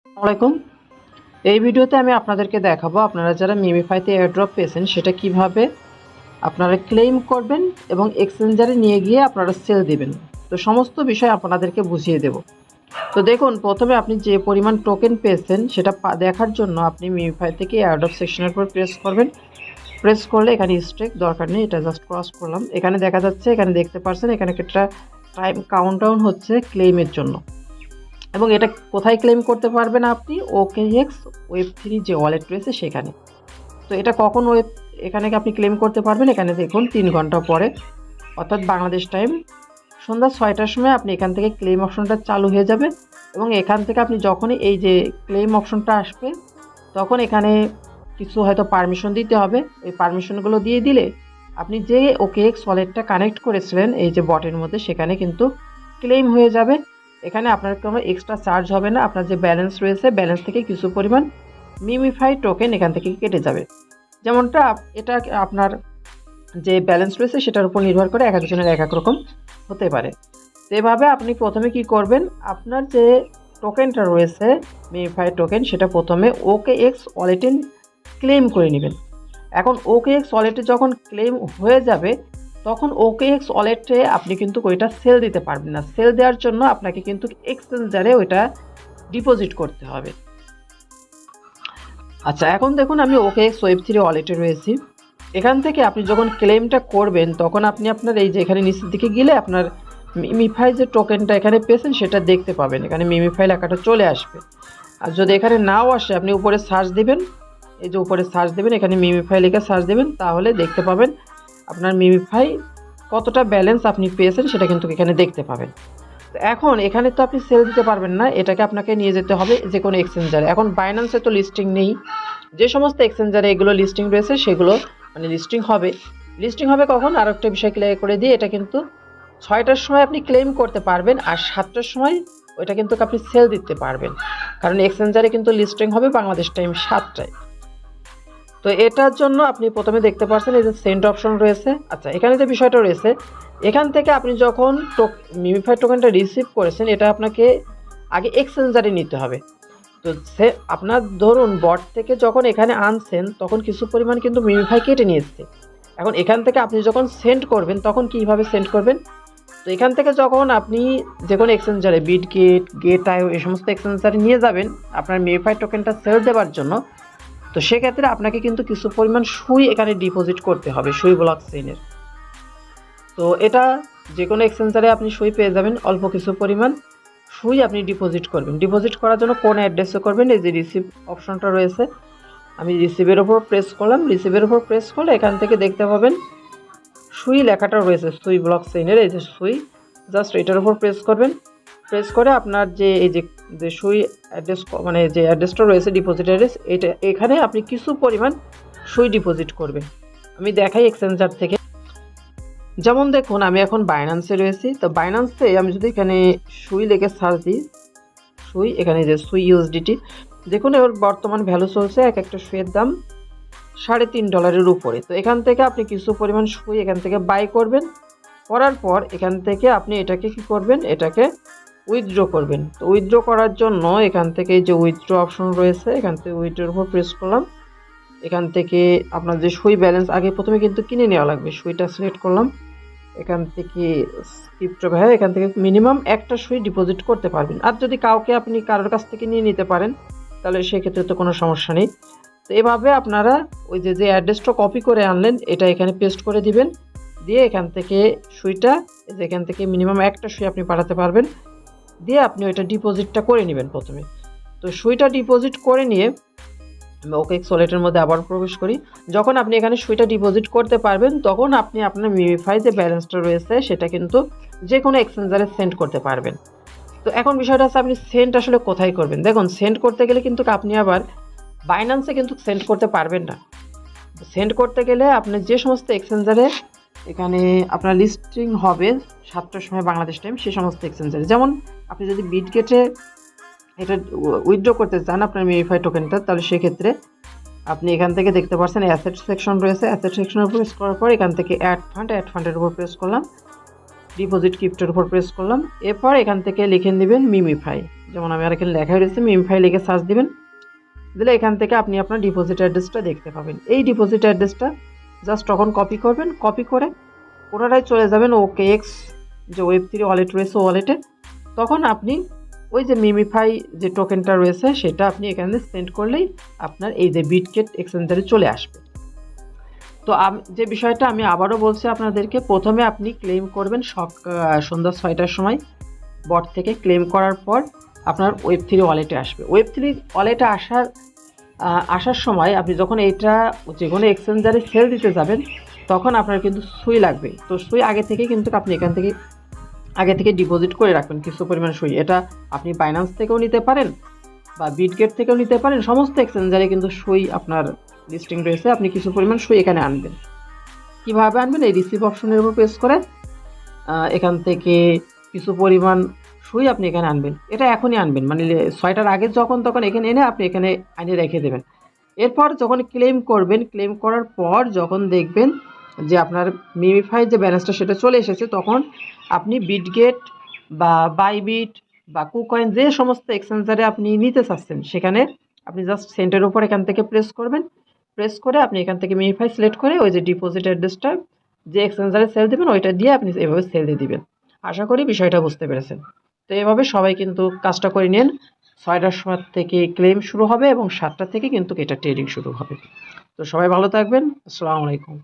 আসসালামাইকুম। এই ভিডিওতে আমি আপনাদেরকে দেখাবো আপনারা যারা মিমিফাইতে এয়ারড্রপ পেয়েছেন সেটা কিভাবে আপনারা ক্লেম করবেন এবং এক্সচেঞ্জারে নিয়ে গিয়ে আপনারা সেল দিবেন। তো সমস্ত বিষয় আপনাদেরকে বুঝিয়ে দেব। তো দেখুন, প্রথমে আপনি যে পরিমাণ টোকেন পেয়েছেন সেটা দেখার জন্য আপনি মিমিফাই থেকে এয়ারড্রপ সেকশনের উপর প্রেস করবেন। প্রেস করলে এখানে স্ট্রেক দরকার নেই, এটা জাস্ট ক্রস করলাম। এখানে দেখা যাচ্ছে, এখানে দেখতে পাচ্ছেন এখানে একটা টাইম কাউন্টডাউন হচ্ছে ক্লেমের জন্য। এবং এটা কোথায় ক্লেম করতে পারবেন আপনি? OKX Web3 যে ওয়ালেট রয়েছে সেখানে। তো এটা কখন এখানে আপনি ক্লেম করতে পারবেন? এখানে দেখুন 3 ঘন্টা পরে, অর্থাৎ বাংলাদেশ টাইম সন্ধ্যা 6টার সময় আপনি এখান থেকে ক্লেম অপশনটা চালু হয়ে যাবে। এবং এখান থেকে আপনি যখনই এই যে ক্লেম অপশনটা আসবে তখন এখানে কিছু হয়তো পারমিশন দিতে হবে। ওই পারমিশনগুলো দিয়ে দিলে আপনি যে OKX ওয়ালেটটা কানেক্ট করেছিলেন এই যে বটের মধ্যে সেখানে কিন্তু ক্লেম হয়ে যাবে। এখানে আপনার কোনো এক্সট্রা চার্জ হবে না। আপনার যে ব্যালেন্স রয়েছে ব্যালেন্স থেকে কিছু পরিমাণ মিমিফাই টোকেন এখান থেকে কেটে যাবে। যেমনটা এটা আপনার যে ব্যালেন্স রয়েছে সেটার উপর নির্ভর করে এক একজনের এক এক রকম হতে পারে। তো এভাবে আপনি প্রথমে কি করবেন, আপনার যে টোকেনটা রয়েছে মিমিফাই টোকেন সেটা প্রথমে OKX ওয়ালেটে ক্লেম করে নেবেন। এখন OKX ওয়ালেটে যখন ক্লেম হয়ে যাবে তখন OKX ওয়ালেটে আপনি কিন্তু ওইটা সেল দিতে পারবেন না। সেল দেওয়ার জন্য আপনাকে কিন্তু এক্সচেঞ্জারে ওইটা ডিপোজিট করতে হবে। আচ্ছা, এখন দেখুন আমি OKX Web3 ওয়ালেটে রয়েছি। এখান থেকে আপনি যখন ক্লেমটা করবেন তখন আপনি আপনার এই যে এখানে নিচের দিকে গেলে আপনার মিমিফাই যে টোকেনটা এখানে পেয়েছেন সেটা দেখতে পাবেন। এখানে মিমিফাই লেখাটা চলে আসবে। আর যদি এখানে নাও আসে আপনি উপরে সার্চ দিবেন, এই যে উপরে সার্চ দেবেন, এখানে মিমিফাই লিখে সার্চ দেবেন, তাহলে দেখতে পাবেন আপনার মিমিফাই কতটা ব্যালেন্স আপনি পেয়েছেন সেটা কিন্তু এখানে দেখতে পাবেন। তো এখন এখানে তো আপনি সেল দিতে পারবেন না, এটাকে আপনাকে নিয়ে যেতে হবে যে কোনো এক্সচেঞ্জারে। এখন বাইন্যান্সে তো লিস্টিং নেই। যে সমস্ত এক্সচেঞ্জারে এগুলো লিস্টিং রয়েছে সেগুলো মানে লিস্টিং হবে কখন? আর একটা বিষয় ক্লিয়ার করে দিয়ে, এটা কিন্তু 6টার সময় আপনি ক্লেম করতে পারবেন আর 7টার সময় ওইটা কিন্তু আপনি সেল দিতে পারবেন, কারণ এক্সচেঞ্জারে কিন্তু লিস্টিং হবে বাংলাদেশ টাইম 7টায়। তো এটার জন্য আপনি প্রথমে দেখতে পাচ্ছেন এই যে সেন্ড অপশন রয়েছে। আচ্ছা, এখানে যে বিষয়টা রয়েছে, এখান থেকে আপনি যখন মিমিফাই টোকেনটা রিসিভ করেছেন এটা আপনাকে আগে এক্সচেঞ্জারে নিতে হবে। তো সে আপনার ধরুন বট থেকে যখন এখানে আনছেন তখন কিছু পরিমাণ কিন্তু মিমিফাই কেটে নিয়েছে। এখন এখান থেকে আপনি যখন সেন্ড করবেন তখন কীভাবে সেন্ড করবেন? তো এখান থেকে যখন আপনি যে কোনো এক্সচেঞ্জারে বিটগেট, গেট.io এই সমস্ত এক্সচেঞ্জারে নিয়ে যাবেন আপনার মিমিফাই টোকেনটা সেল দেওয়ার জন্য, তো সেক্ষেত্রে আপনাকে কিন্তু কিছু পরিমাণ সুই এখানে ডিপোজিট করতে হবে, সুই ব্লক চেইনের। তো এটা যে কোনো এক্সচেঞ্জারে আপনি সুই পেয়ে যাবেন, অল্প কিছু পরিমাণ সুই আপনি ডিপোজিট করবেন। ডিপোজিট করার জন্য কোন অ্যাড্রেসে করবেন? এই যে রিসিভ অপশনটা রয়েছে, আমি রিসিভের ওপর প্রেস করলাম। রিসিভের ওপর প্রেস করলে এখান থেকে দেখতে পাবেন সুই লেখাটা রয়েছে, সুই ব্লক চেইনের এই যে সুই, জাস্ট এটার উপর প্রেস করবেন। প্রেস করে আপনার যে এই যে সুই অ্যাড্রেস মানে যে অ্যাড্রেসটা রয়েছে ডিপোজিট অ্যাড্রেস, এটা এখানে আপনি কিছু পরিমাণ সুই ডিপোজিট করবেন। আমি দেখাই এক্সচেঞ্জার থেকে। যেমন দেখুন আমি এখন বাইন্যান্সে রয়েছি। তো বাইন্যান্সে আমি যদি এখানে সুই লিখে সার্চ দিই, সুই, এখানে যে সুই USDT, দেখুন এর বর্তমান ভ্যালু চলছে এক একটা সুইয়ের দাম $3.5 উপরে। তো এখান থেকে আপনি কিছু পরিমাণ সুই এখান থেকে বাই করবেন। করার পর এখান থেকে আপনি এটাকে কি করবেন? এটাকে উইথড্র করবেন। তো উইথড্র করার জন্য এখান থেকে যে উইথড্র অপশন রয়েছে এখান থেকে উইথড্রর উপর প্রেস করলাম। এখান থেকে আপনার যে সুই ব্যালেন্স আগে প্রথমে কিন্তু কিনে নেওয়া লাগবে, সুইটা সিলেক্ট করলাম। এখান থেকে ক্রিপ্টো ভাই, এখান থেকে মিনিমাম একটা সুই ডিপোজিট করতে পারবেন। আর যদি কাউকে আপনি কারোর কাছ থেকে নিয়ে নিতে পারেন তাহলে সেক্ষেত্রে তো কোনো সমস্যা নেই। তো এভাবে আপনারা ওই যে অ্যাড্রেসটা কপি করে আনলেন এটা এখানে পেস্ট করে দিবেন। দিয়ে এখান থেকে সুইটা, এখান থেকে মিনিমাম একটা সুই আপনি পাঠাতে পারবেন। দিয়ে আপনি ওইটা ডিপোজিটটা করে নেবেন প্রথমে। তো সুইটা ডিপোজিট করে নিয়ে আমি OKX ওয়ালেটের মধ্যে আবার প্রবেশ করি। যখন আপনি এখানে সুইটা ডিপোজিট করতে পারবেন তখন আপনি আপনার মিমিফাই যে ব্যালেন্সটা রয়েছে সেটা কিন্তু যে কোনো এক্সচেঞ্জারে সেন্ড করতে পারবেন। তো এখন বিষয়টা হচ্ছে আপনি সেন্ড আসলে কোথায় করবেন? দেখুন, সেন্ড করতে গেলে কিন্তু আপনি আবার বাইন্যান্সে কিন্তু সেন্ড করতে পারবেন না। সেন্ড করতে গেলে আপনি যে সমস্ত এক্সচেঞ্জারে এখানে আপনার লিস্টিং হবে 7টার সময় বাংলাদেশ টাইম সে সমস্ত এক্সচেঞ্জারে, যেমন আপনি যদি বিটগেটে এটা উইথড্র করতে চান আপনার মিমিফাই টোকেনটা, তাহলে সেক্ষেত্রে আপনি এখান থেকে দেখতে পাচ্ছেন অ্যাসেট সেকশন রয়েছে। অ্যাসেট সেকশনের উপর প্রেস করার পর এখান থেকে অ্যাড ফান্ডের উপর প্রেস করলাম। ডিপোজিট ক্রিপ্টোর উপর প্রেস করলাম। এরপর এখান থেকে লিখে নেবেন মিমিফাই, যেমন আমি আর এখানে লেখা রয়েছে মিমিফাই লিখে সার্চ দিবেন। দিলে এখান থেকে আপনি আপনার ডিপোজিট অ্যাড্রেসটা দেখতে পাবেন। এই ডিপোজিট অ্যাড্রেসটা জাস্ট তখন কপি করবেন, কপি করে পুনরায় চলে যাবেন OKX যে ওয়েব3 ওয়ালেট রয়েছে ওয়ালেটে। তখন আপনি ওই যে মিমিফাই যে টোকেনটা রয়েছে সেটা আপনি এখানে সেন্ড করলেই আপনার এই যে বিটগেট এক্সচেঞ্জারে চলে আসবে। তো যে বিষয়টা আমি আবারও বলছি আপনাদেরকে, প্রথমে আপনি ক্লেম করবেন সন্ধ্যা 6টার সময় বট থেকে। ক্লেম করার পর আপনার ওয়েব3 ওয়ালেটে আসবে। ওয়েব3 ওয়ালেটে আসার সময় আপনি যখন এটা যে কোনো এক্সচেঞ্জারে সেল দিতে যাবেন তখন আপনার কিন্তু সুই লাগবে। তো সুই আগে থেকে কিন্তু আপনি এখান থেকে আগে থেকে ডিপোজিট করে রাখবেন কিছু পরিমাণ সুই। এটা আপনি বাইন্যান্স থেকেও নিতে পারেন বা বিটগেট থেকেও নিতে পারেন। সমস্ত এক্সচেঞ্জারে কিন্তু সুই আপনার লিস্টিং রয়েছে। আপনি কিছু পরিমাণ সুই এখানে আনবেন। কিভাবে আনবেন? এই রিসিভ অপশনের উপর প্রেস করে এখান থেকে কিছু পরিমাণ সুই আপনি এখানে আনবেন। এটা এখনই আনবেন, মানে 6টার আগে যখন তখন এখানে এনে আপনি এখানে আনিয়ে রেখে দেবেন। এরপর যখন ক্লেম করবেন, ক্লেম করার পর যখন দেখবেন যে আপনার মিমিফাই যে ব্যালেন্সটা সেটা চলে এসেছে, তখন আপনি বিটগেট বা বাইবিট বা কুকয়েন যে সমস্ত এক্সচেঞ্জারে আপনি নিতে চাচ্ছেন সেখানে আপনি জাস্ট সেন্টের উপর এখান থেকে প্রেস করবেন। প্রেস করে আপনি এখান থেকে মিমিফাই সিলেক্ট করে ওই যে ডিপোজিট অ্যাড্রেসটা যে এক্সচেঞ্জারে সেল দেবেন ওইটা দিয়ে আপনি এভাবে সেল দিয়ে দিবেন। আশা করি বিষয়টা বুঝতে পেরেছেন। তো এভাবে সবাই কিন্তু কাজটা করে নেন। 6টার সময় থেকে ক্লেম শুরু হবে এবং 7টা থেকে কিন্তু এটা ট্রেডিং শুরু হবে। তো সবাই ভালো থাকবেন। আসসালামু আলাইকুম।